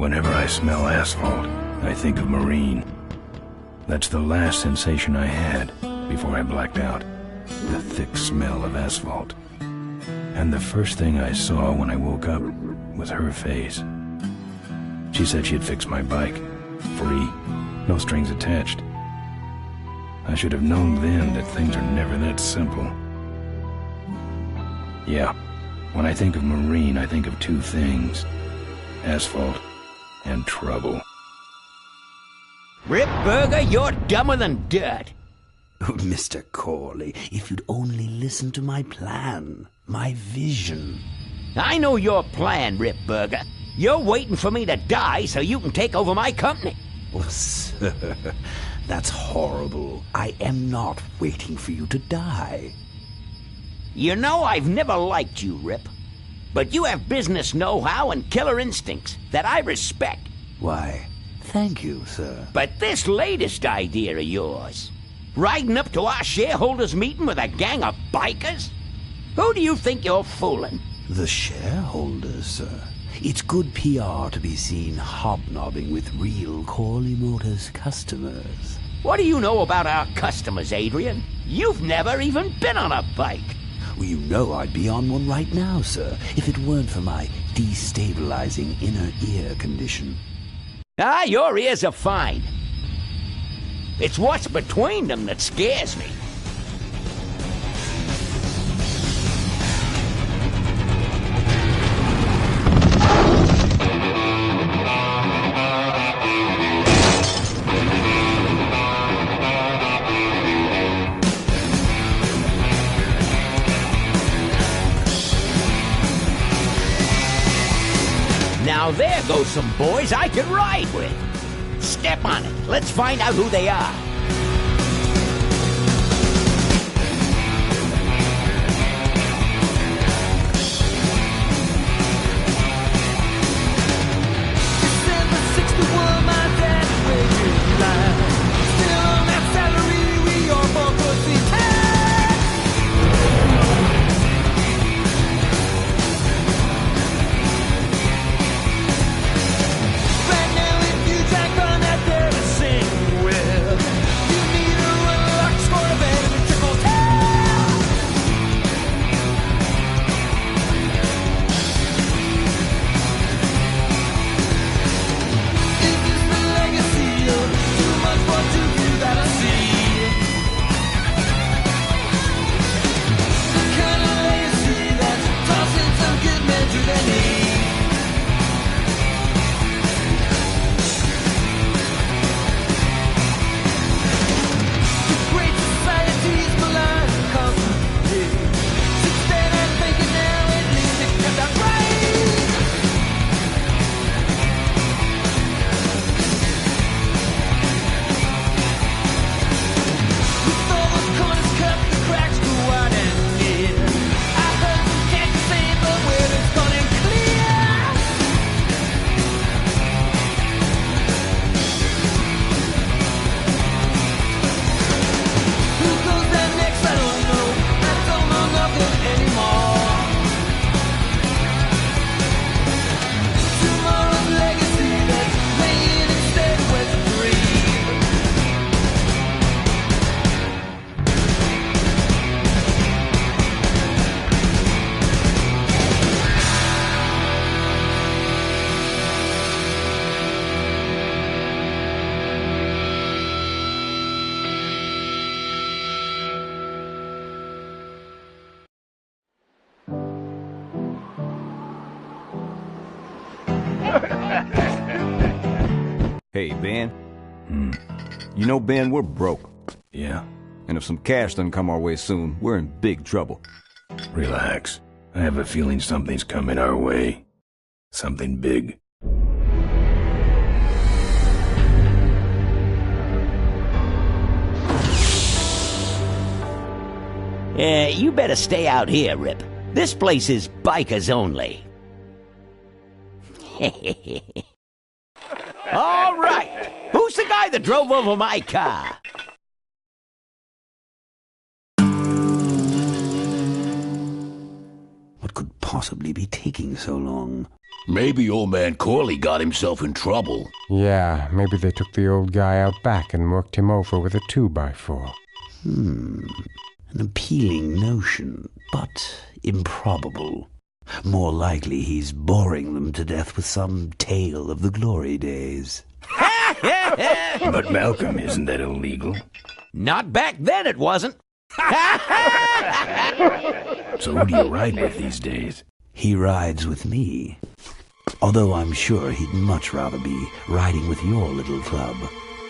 Whenever I smell asphalt, I think of Marine. That's the last sensation I had before I blacked out. The thick smell of asphalt. And the first thing I saw when I woke up was her face. She said she'd fix my bike. Free. No strings attached. I should have known then that things are never that simple. Yeah, when I think of Marine, I think of two things. Asphalt and trouble. Rip Burger, you're dumber than dirt. Oh, Mr. Corley, if you'd only listen to my plan, my vision. I know your plan, Rip Burger. You're waiting for me to die so you can take over my company. Oh, sir, that's horrible. I am not waiting for you to die. You know I've never liked you, Rip. But you have business know-how and killer instincts that I respect. Why, thank you, sir. But this latest idea of yours, riding up to our shareholders' meeting with a gang of bikers? Who do you think you're fooling? The shareholders, sir. It's good PR to be seen hobnobbing with real Corley Motors customers. What do you know about our customers, Adrian? You've never even been on a bike. Well, you know I'd be on one right now, sir, if it weren't for my destabilizing inner ear condition. Ah, your ears are fine. It's what's between them that scares me. Now there goes some boys I could ride with. Step on it. Let's find out who they are. Hey, Ben. You know, Ben, we're broke. Yeah? And if some cash doesn't come our way soon, we're in big trouble. Relax. I have a feeling something's coming our way. Something big. You better stay out here, Rip. This place is bikers only. All right. Who's the guy that drove over my car? What could possibly be taking so long? Maybe old man Corley got himself in trouble. Yeah, maybe they took the old guy out back and worked him over with a 2x4. An appealing notion, but improbable. More likely he's boring them to death with some tale of the glory days. But Malcolm, isn't that illegal? Not back then, it wasn't. So who do you ride with these days? He rides with me. Although I'm sure he'd much rather be riding with your little club.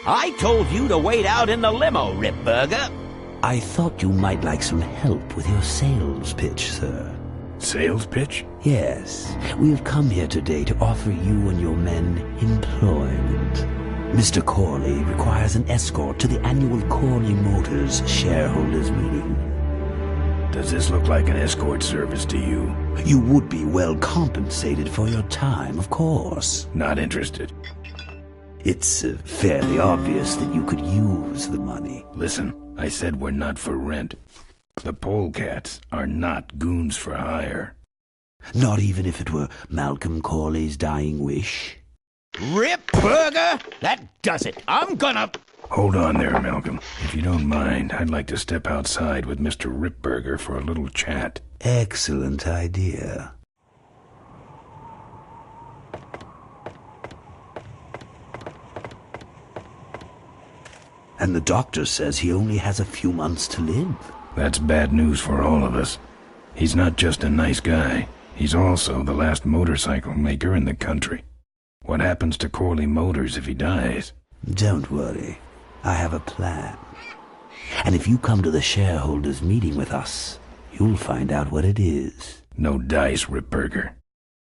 I told you to wait out in the limo, Ripburger. I thought you might like some help with your sales pitch, sir. Sales pitch? Yes, we have come here today to offer you and your men employment. Mr. Corley requires an escort to the annual Corley Motors shareholders meeting. Does this look like an escort service to you? You would be well compensated for your time, of course. Not interested. It's fairly obvious that you could use the money. Listen, I said we're not for rent. The polecats are not goons for hire. Not even if it were Malcolm Corley's dying wish? Ripburger, that does it. I'm gonna... Hold on there, Malcolm. If you don't mind, I'd like to step outside with Mr. Ripburger for a little chat. Excellent idea. And the doctor says he only has a few months to live. That's bad news for all of us. He's not just a nice guy. He's also the last motorcycle maker in the country. What happens to Corley Motors if he dies? Don't worry. I have a plan. And if you come to the shareholders' meeting with us, you'll find out what it is. No dice, Ripburger.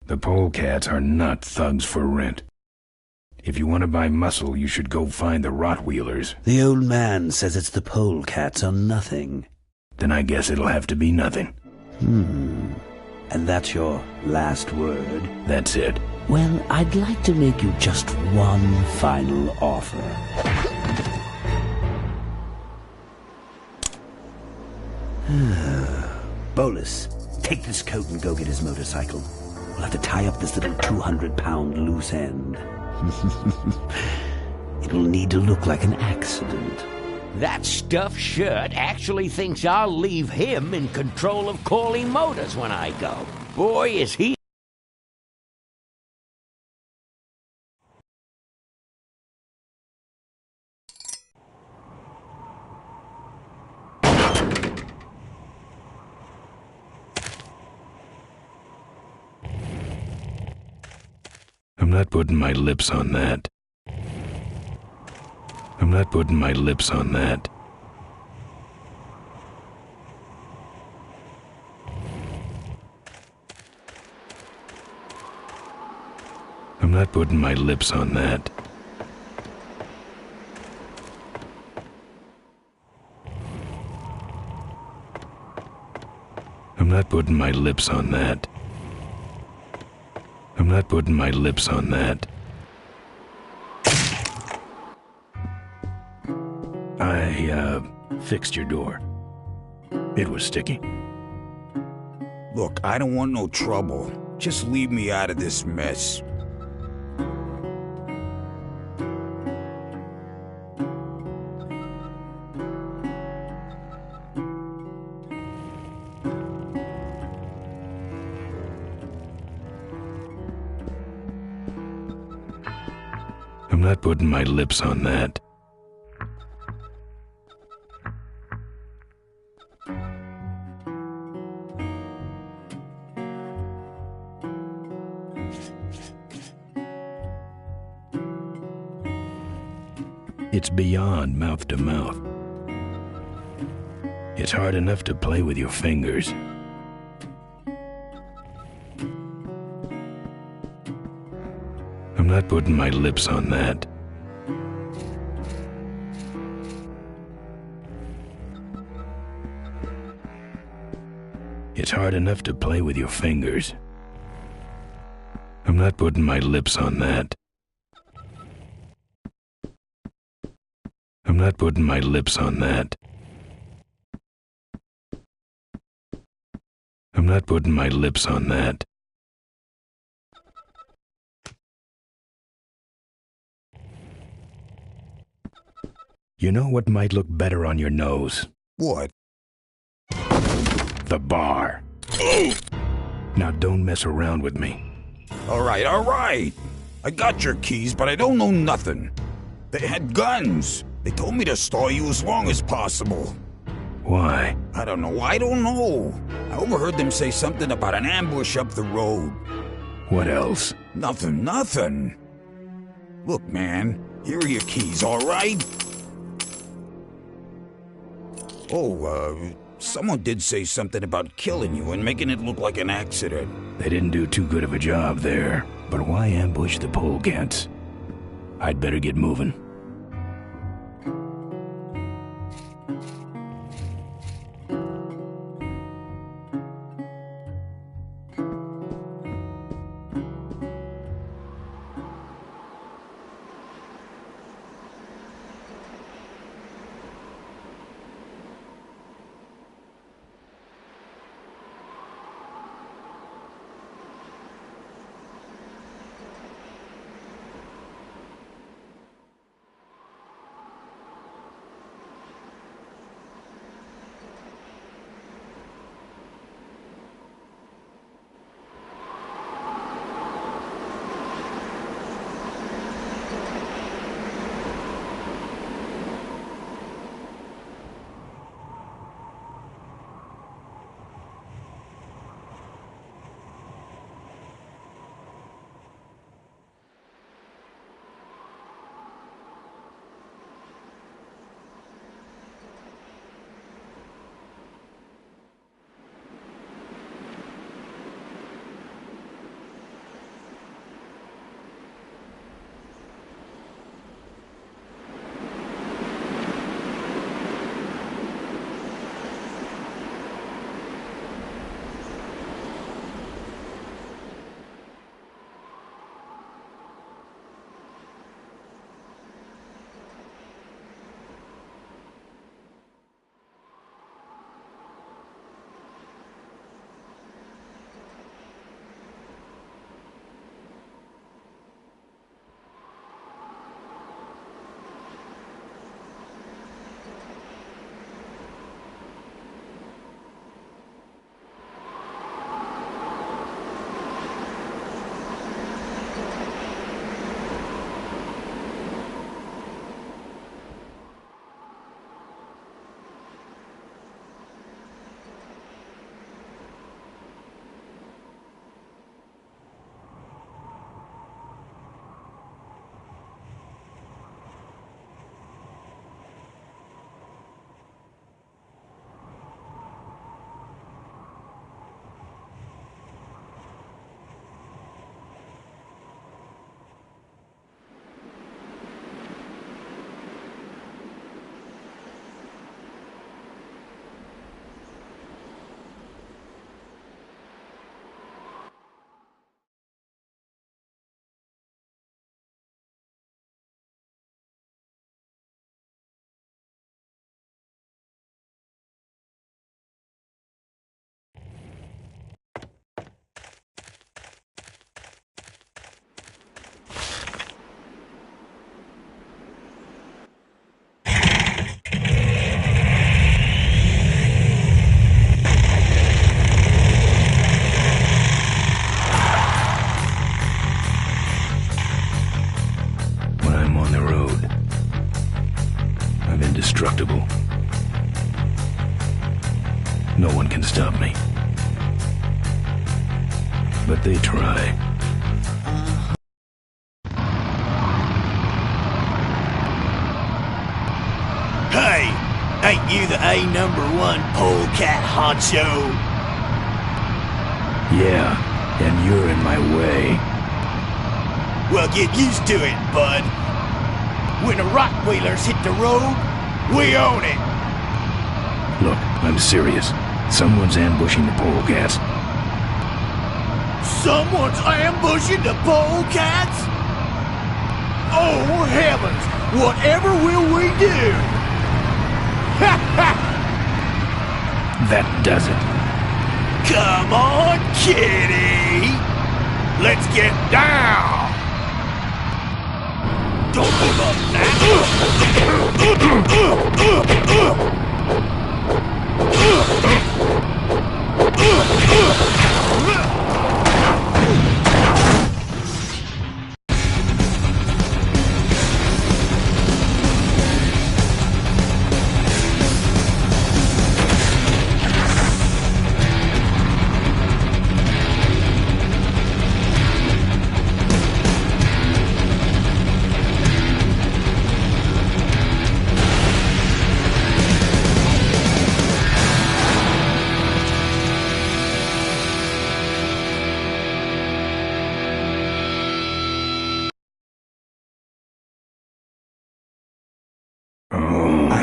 The polecats are not thugs for rent. If you want to buy muscle, you should go find the Rottweilers. The old man says it's the polecats or nothing. Then I guess it'll have to be nothing. And that's your last word? That's it. Well, I'd like to make you just one final offer. Bolus, take this coat and go get his motorcycle. We'll have to tie up this little 200-pound loose end. It'll need to look like an accident. That stuffed shirt actually thinks I'll leave him in control of Corley Motors when I go. Boy, is he... I'm not putting my lips on that. I'm not putting my lips on that. I'm not putting my lips on that. I'm not putting my lips on that. I'm not putting my lips on that. I fixed your door. It was sticky. Look, I don't want no trouble. Just leave me out of this mess. I'm not putting my lips on that. It's beyond mouth to mouth. It's hard enough to play with your fingers. I'm not putting my lips on that. It's hard enough to play with your fingers. I'm not putting my lips on that. I'm not putting my lips on that. I'm not putting my lips on that. You know what might look better on your nose? What? The bar. Now don't mess around with me. All right. I got your keys, but I don't know nothing. They had guns. They told me to stall you as long as possible. Why? I don't know. I overheard them say something about an ambush up the road. What else? Nothing. Look, man, here are your keys, all right? Oh, someone did say something about killing you and making it look like an accident. They didn't do too good of a job there. But why ambush the polecats? I'd better get moving. Indestructible. No one can stop me. But they try. Hey! Ain't you the A#1 polecat honcho? Yeah, and you're in my way. Well, get used to it, bud. When the Rockwheelers hit the road, we own it. Look, I'm serious. Someone's ambushing the polecats. Someone's ambushing the polecats? Oh, heavens! Whatever will we do? Ha ha! That does it. Come on, kitty! Let's get down! Don't give up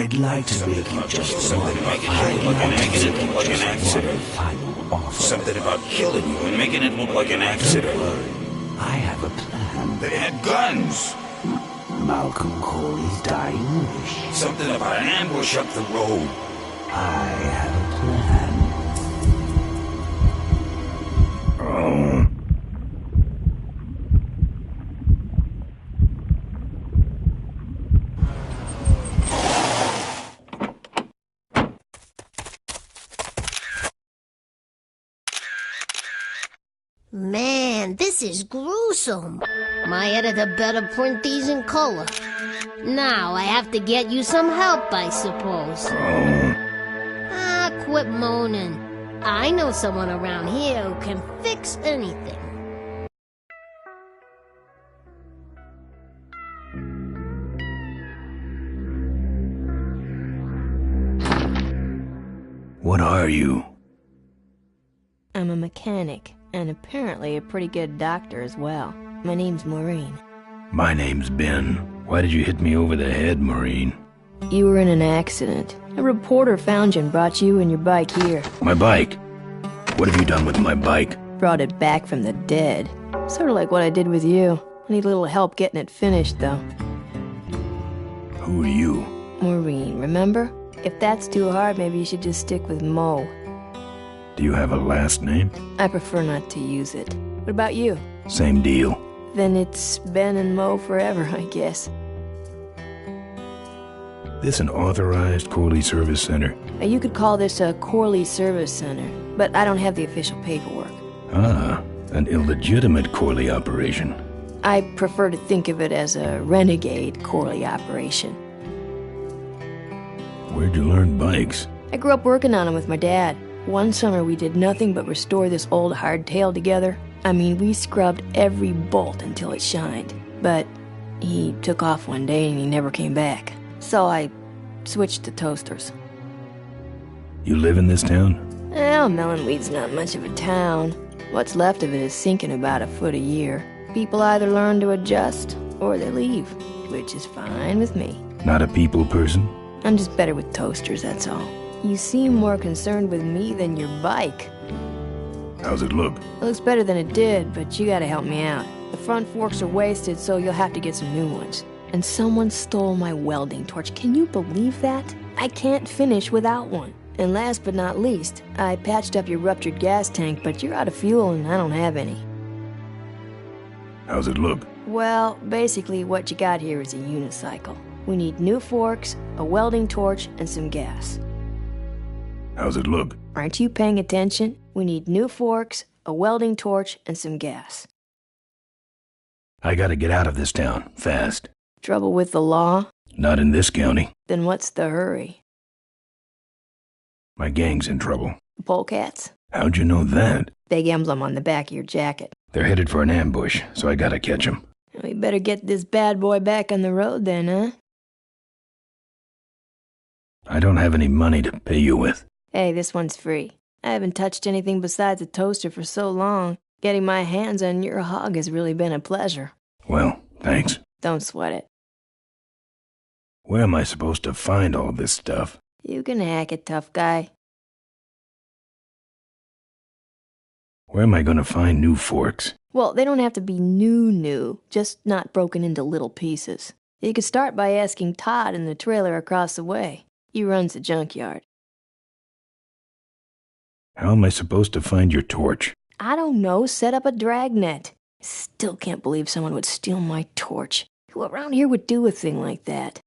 I'd like to make you just one final offer. Something about killing you and making it look like an accident. I have a plan. They had guns. Malcolm Corley's dying wish. Something about an ambush up the road. I have a plan. Oh. Man, this is gruesome. My editor better print these in color. Now I have to get you some help, I suppose. Ah, quit moaning. I know someone around here who can fix anything. What are you? I'm a mechanic, and apparently a pretty good doctor as well. My name's Maureen. My name's Ben. Why did you hit me over the head, Maureen? You were in an accident. A reporter found you and brought you and your bike here. My bike? What have you done with my bike? Brought it back from the dead. Sort of like what I did with you. I need a little help getting it finished, though. Who are you? Maureen, remember? If that's too hard, maybe you should just stick with Mo. Do you have a last name? I prefer not to use it. What about you? Same deal. Then it's Ben and Mo forever, I guess. This an authorized Corley Service Center? You could call this a Corley Service Center, but I don't have the official paperwork. Ah, an illegitimate Corley operation. I prefer to think of it as a renegade Corley operation. Where'd you learn bikes? I grew up working on them with my dad. One summer we did nothing but restore this old hardtail together. I mean, we scrubbed every bolt until it shined. But he took off one day and he never came back. So I switched to toasters. You live in this town? Well, Melonweed's not much of a town. What's left of it is sinking about a foot a year. People either learn to adjust or they leave, which is fine with me. Not a people person? I'm just better with toasters, that's all. You seem more concerned with me than your bike. How's it look? It looks better than it did, but you gotta help me out. The front forks are wasted, so you'll have to get some new ones. And someone stole my welding torch. Can you believe that? I can't finish without one. And last but not least, I patched up your ruptured gas tank, but you're out of fuel and I don't have any. How's it look? Well, basically what you got here is a unicycle. We need new forks, a welding torch, and some gas. How's it look? Aren't you paying attention? We need new forks, a welding torch, and some gas. I gotta get out of this town, fast. Trouble with the law? Not in this county. Then what's the hurry? My gang's in trouble. The polecats? How'd you know that? Big emblem on the back of your jacket. They're headed for an ambush, so I gotta catch 'em. We better get this bad boy back on the road then, huh? I don't have any money to pay you with. Hey, this one's free. I haven't touched anything besides a toaster for so long. Getting my hands on your hog has really been a pleasure. Well, thanks. Don't sweat it. Where am I supposed to find all this stuff? You can hack it, tough guy. Where am I gonna find new forks? Well, they don't have to be new, just not broken into little pieces. You could start by asking Todd in the trailer across the way. He runs the junkyard. How am I supposed to find your torch? I don't know, set up a dragnet. Still can't believe someone would steal my torch. Who around here would do a thing like that?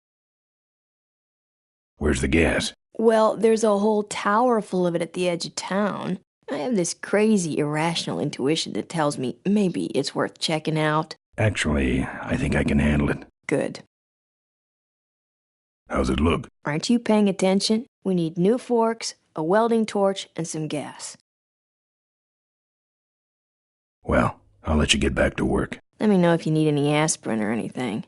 Where's the gas? Well, there's a whole tower full of it at the edge of town. I have this crazy, irrational intuition that tells me maybe it's worth checking out. Actually, I think I can handle it. Good. How's it look? Aren't you paying attention? We need new forks, a welding torch, and some gas. Well, I'll let you get back to work. Let me know if you need any aspirin or anything.